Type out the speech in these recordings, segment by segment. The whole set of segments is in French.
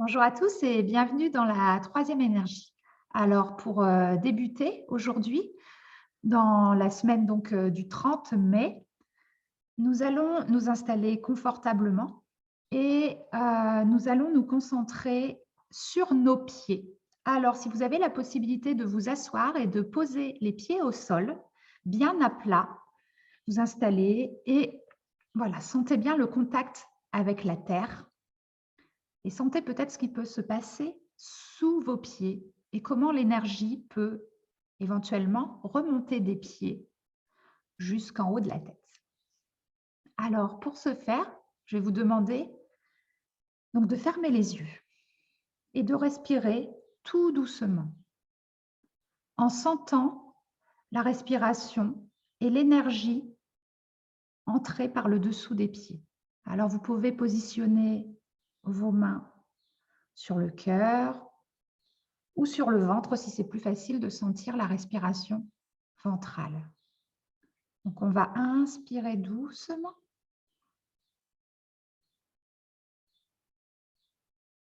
Bonjour à tous et bienvenue dans la troisième énergie. Alors pour débuter aujourd'hui, dans la semaine du 30 mai, nous allons nous installer confortablement et nous allons nous concentrer sur nos pieds. Alors si vous avez la possibilité de vous asseoir et de poser les pieds au sol, bien à plat, vous installez et voilà, sentez bien le contact avec la terre. Et sentez peut-être ce qui peut se passer sous vos pieds et comment l'énergie peut éventuellement remonter des pieds jusqu'en haut de la tête. Alors, pour ce faire, je vais vous demander donc de fermer les yeux et de respirer tout doucement en sentant la respiration et l'énergie entrer par le dessous des pieds. Alors, vous pouvez positionner vos mains sur le cœur, ou sur le ventre si c'est plus facile de sentir la respiration ventrale. Donc, on va inspirer doucement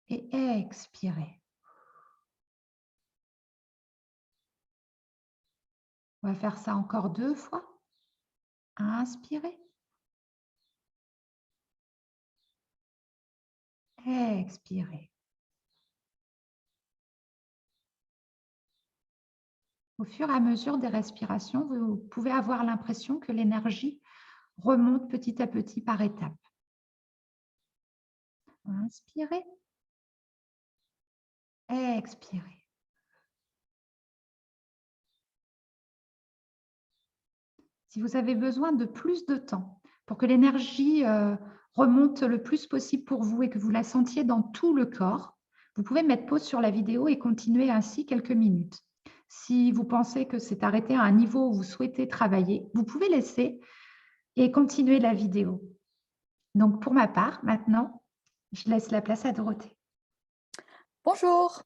et expirer. On va faire ça encore 2 fois. Inspirer. Expirer. Au fur et à mesure des respirations, vous pouvez avoir l'impression que l'énergie remonte petit à petit par étapes. Inspirez. Expirez. Si vous avez besoin de plus de temps pour que l'énergie remonte le plus possible pour vous et que vous la sentiez dans tout le corps, vous pouvez mettre pause sur la vidéo et continuer ainsi quelques minutes. Si vous pensez que c'est arrêté à un niveau où vous souhaitez travailler, vous pouvez laisser et continuer la vidéo. Donc, pour ma part, maintenant, je laisse la place à Dorothée. Bonjour,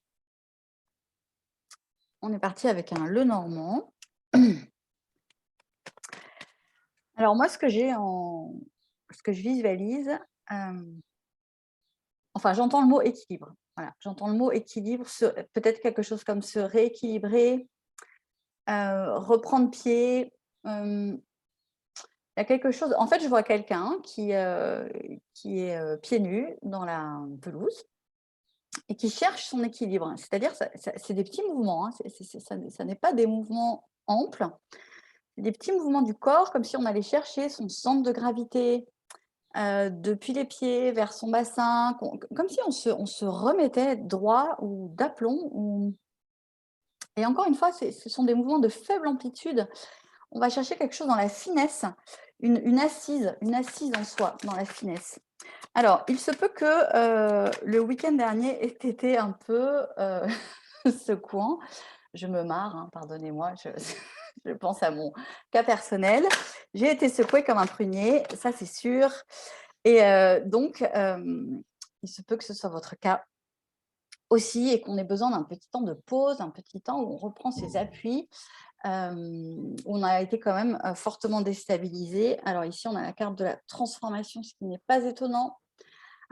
on est parti avec un Lenormand. Alors moi, ce que je visualise, enfin j'entends le mot équilibre. Voilà, j'entends le mot équilibre, peut-être quelque chose comme se rééquilibrer, reprendre pied. Il y a quelque chose. En fait, je vois quelqu'un qui est pieds nus dans la pelouse et qui cherche son équilibre. C'est-à-dire, c'est des petits mouvements, hein, ça n'est pas des mouvements amples. Des petits mouvements du corps, comme si on allait chercher son centre de gravité depuis les pieds vers son bassin, comme si on se remettait droit ou d'aplomb. Et encore une fois, ce sont des mouvements de faible amplitude. On va chercher quelque chose dans la finesse, une assise en soi, dans la finesse. Alors, il se peut que le week-end dernier ait été un peu secouant. Je me marre, hein, pardonnez-moi, je pense à mon cas personnel. J'ai été secouée comme un prunier, ça c'est sûr. Et donc, il se peut que ce soit votre cas aussi et qu'on ait besoin d'un petit temps de pause, un petit temps où on reprend ses appuis. On a été quand même fortement déstabilisé. Alors ici, on a la carte de la transformation, ce qui n'est pas étonnant.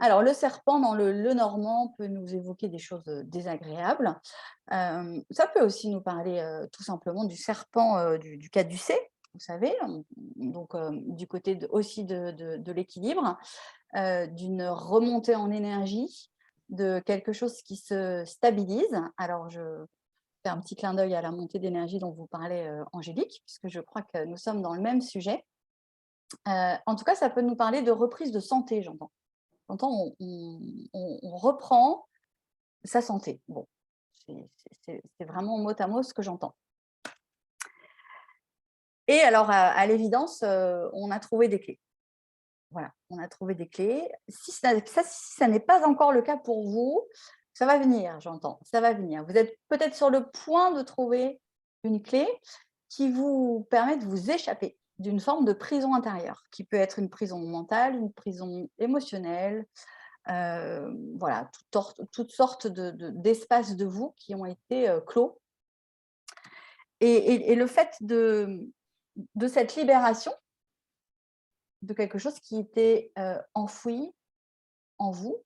Alors, le serpent dans le Lenormand peut nous évoquer des choses désagréables. Ça peut aussi nous parler tout simplement du serpent du caducée, vous savez, donc du côté aussi de l'équilibre, d'une remontée en énergie, de quelque chose qui se stabilise. Alors, je fais un petit clin d'œil à la montée d'énergie dont vous parlez, Angélique, puisque je crois que nous sommes dans le même sujet. En tout cas, ça peut nous parler de reprise de santé, j'entends. J'entends, on reprend sa santé. Bon, c'est vraiment mot à mot ce que j'entends. Et alors, à l'évidence, on a trouvé des clés. Voilà, on a trouvé des clés. Si ça n'est pas encore le cas pour vous, ça va venir, j'entends, ça va venir. Vous êtes peut-être sur le point de trouver une clé qui vous permet de vous échapper d'une forme de prison intérieure, qui peut être une prison mentale, une prison émotionnelle, voilà, toutes sortes d'espaces de vous qui ont été clos. Et le fait de cette libération de quelque chose qui était enfoui en vous,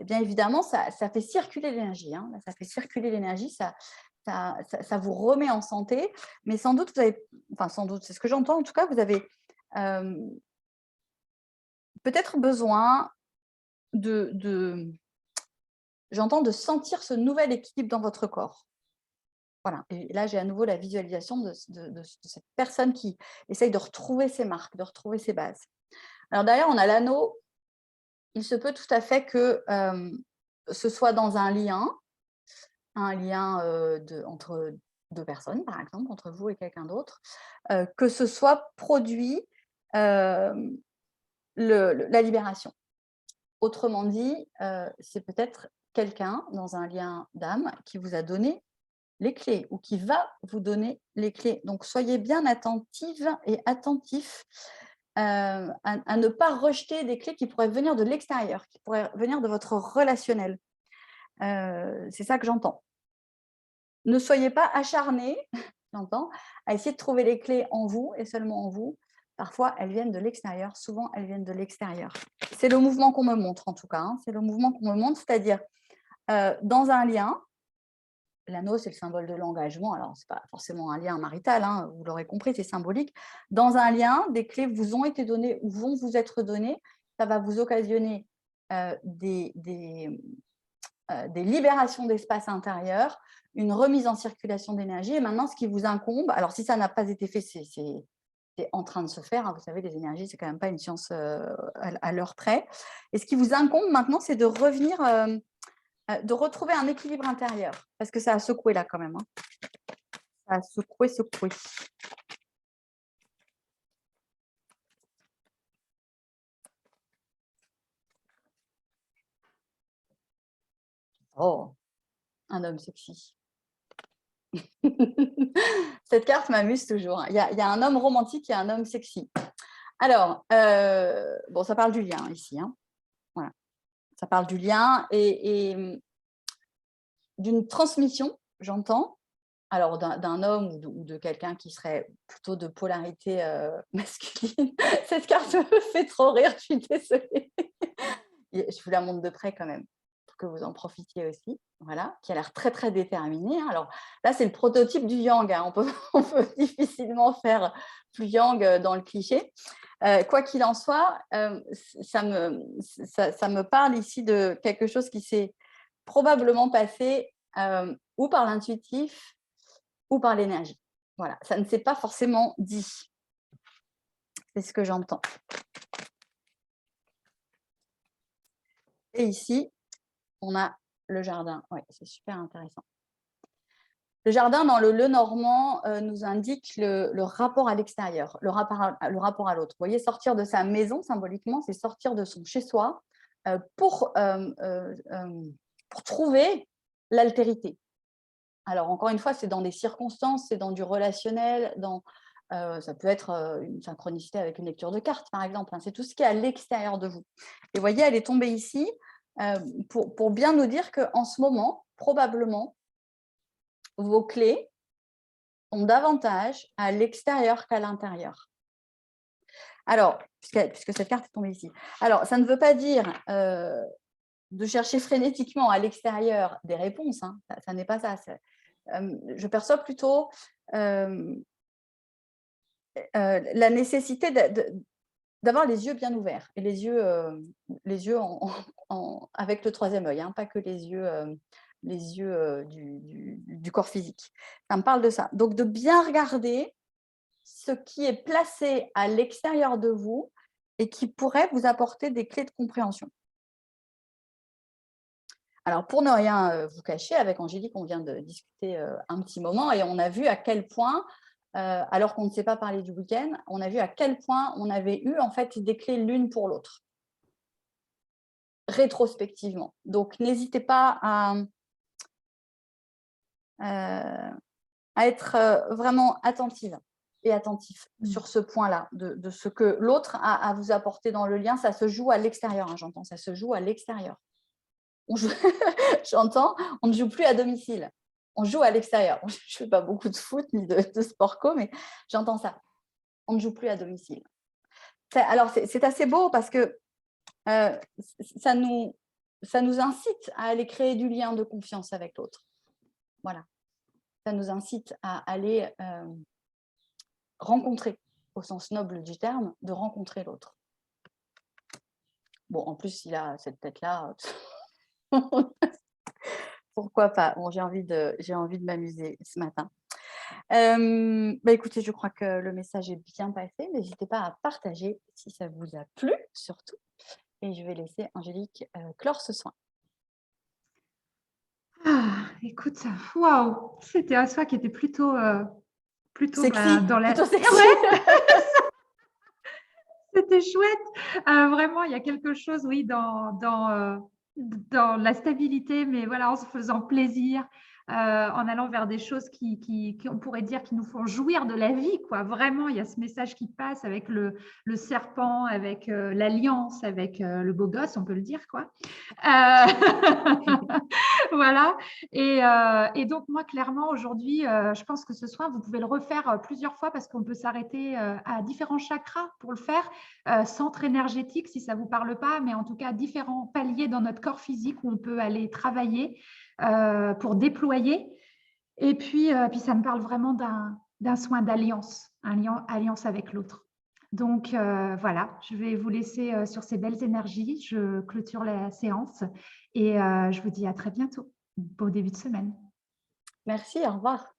et bien évidemment, ça fait circuler l'énergie. Hein. Ça fait circuler l'énergie, ça vous remet en santé. Mais sans doute, vous avez, enfin sans doute, c'est ce que j'entends en tout cas, vous avez peut-être besoin j'entends de sentir ce nouvel équilibre dans votre corps. Voilà. Et là, j'ai à nouveau la visualisation de cette personne qui essaye de retrouver ses marques, de retrouver ses bases. Alors d'ailleurs, on a l'anneau. Il se peut tout à fait que ce soit dans un lien entre deux personnes, par exemple, entre vous et quelqu'un d'autre, que ce soit produit la libération. Autrement dit, c'est peut-être quelqu'un dans un lien d'âme qui vous a donné les clés ou qui va vous donner les clés. Donc, soyez bien attentive et attentif à ne pas rejeter des clés qui pourraient venir de l'extérieur, qui pourraient venir de votre relationnel. C'est ça que j'entends. Ne soyez pas acharnés, j'entends, à essayer de trouver les clés en vous et seulement en vous. Parfois, elles viennent de l'extérieur. Souvent, elles viennent de l'extérieur. C'est le mouvement qu'on me montre, en tout cas. Hein. C'est le mouvement qu'on me montre, c'est-à-dire dans un lien, l'anneau, c'est le symbole de l'engagement. Alors, ce n'est pas forcément un lien marital, hein, vous l'aurez compris, c'est symbolique. Dans un lien, des clés vous ont été données ou vont vous être données. Ça va vous occasionner des libérations d'espace intérieur, une remise en circulation d'énergie. Et maintenant, ce qui vous incombe, alors si ça n'a pas été fait, c'est en train de se faire. Hein, vous savez, les énergies, c'est quand même pas une science à l'heure près. Et ce qui vous incombe maintenant, c'est de revenir, de retrouver un équilibre intérieur. Parce que ça a secoué là quand même. Hein. Ça a secoué. Oh, un homme sexy. Cette carte m'amuse toujours. Il y a un homme romantique et un homme sexy. Alors, bon, ça parle du lien ici. Hein. Voilà. Ça parle du lien et d'une transmission, j'entends. Alors, d'un homme ou de quelqu'un qui serait plutôt de polarité masculine. Cette carte me fait trop rire, je suis désolée. Je vous la montre de près quand même, pour que vous en profitiez aussi. Voilà, qui a l'air très, très déterminé. Hein. Alors là, c'est le prototype du yang. Hein. On peut difficilement faire plus yang dans le cliché. Quoi qu'il en soit, ça me parle ici de quelque chose qui s'est probablement passé ou par l'intuitif ou par l'énergie. Voilà, ça ne s'est pas forcément dit. C'est ce que j'entends. Et ici, on a le jardin. Oui, c'est super intéressant. Le jardin, dans le Lenormand, nous indique le rapport à l'extérieur, le rapport à l'autre. Vous voyez, sortir de sa maison, symboliquement, c'est sortir de son chez-soi pour trouver l'altérité. Alors, encore une fois, c'est dans des circonstances, c'est dans du relationnel, ça peut être une synchronicité avec une lecture de cartes, par exemple. Hein, c'est tout ce qui est à l'extérieur de vous. Et vous voyez, elle est tombée ici pour bien nous dire qu'en ce moment, probablement, vos clés sont davantage à l'extérieur qu'à l'intérieur. Alors, puisque cette carte est tombée ici. Alors, ça ne veut pas dire de chercher frénétiquement à l'extérieur des réponses. Hein, ça n'est pas ça. Je perçois plutôt la nécessité d'avoir les yeux bien ouverts et les yeux avec le troisième œil, hein, pas que les yeux du corps physique. Ça me parle de ça. Donc, de bien regarder ce qui est placé à l'extérieur de vous et qui pourrait vous apporter des clés de compréhension. Alors, pour ne rien vous cacher, avec Angélique, on vient de discuter un petit moment et on a vu à quel point, alors qu'on ne s'est pas parlé du week-end, on a vu à quel point on avait eu en fait des clés l'une pour l'autre, rétrospectivement. Donc, n'hésitez pas à être vraiment attentive et attentif sur ce point-là, de ce que l'autre a à vous apporter dans le lien. Ça se joue à l'extérieur, hein, j'entends, ça se joue à l'extérieur. J'entends, on ne joue plus à domicile, on joue à l'extérieur. Je ne fais pas beaucoup de foot ni de sport co, mais j'entends ça. On ne joue plus à domicile. Alors, c'est assez beau parce que ça nous ça nous incite à aller créer du lien de confiance avec l'autre. Voilà. Ça nous incite à aller rencontrer, au sens noble du terme, de rencontrer l'autre. Bon, en plus, il a cette tête-là. Pourquoi pas? Bon, j'ai envie de m'amuser ce matin. Écoutez, je crois que le message est bien passé. N'hésitez pas à partager si ça vous a plu, surtout. Et je vais laisser Angélique clore ce soin. Ah, écoute, waouh, c'était un soin qui était plutôt Sexy, dans la... plutôt sexy. Ouais, c'était chouette. Vraiment, il y a quelque chose, oui, dans la stabilité, mais voilà, en se faisant plaisir, en allant vers des choses on pourrait dire, qui nous font jouir de la vie, quoi. Vraiment, il y a ce message qui passe avec le serpent, avec l'alliance, avec le beau gosse, on peut le dire, quoi. Voilà. Et donc, moi, clairement, aujourd'hui, je pense que ce soir, vous pouvez le refaire plusieurs fois parce qu'on peut s'arrêter à différents chakras pour le faire. Centre énergétique, si ça ne vous parle pas, mais en tout cas, différents paliers dans notre corps physique où on peut aller travailler pour déployer. Et puis, ça me parle vraiment d'un soin d'alliance, alliance avec l'autre. Donc, voilà, je vais vous laisser sur ces belles énergies. Je clôture la séance et je vous dis à très bientôt. Beau début de semaine. Merci, au revoir.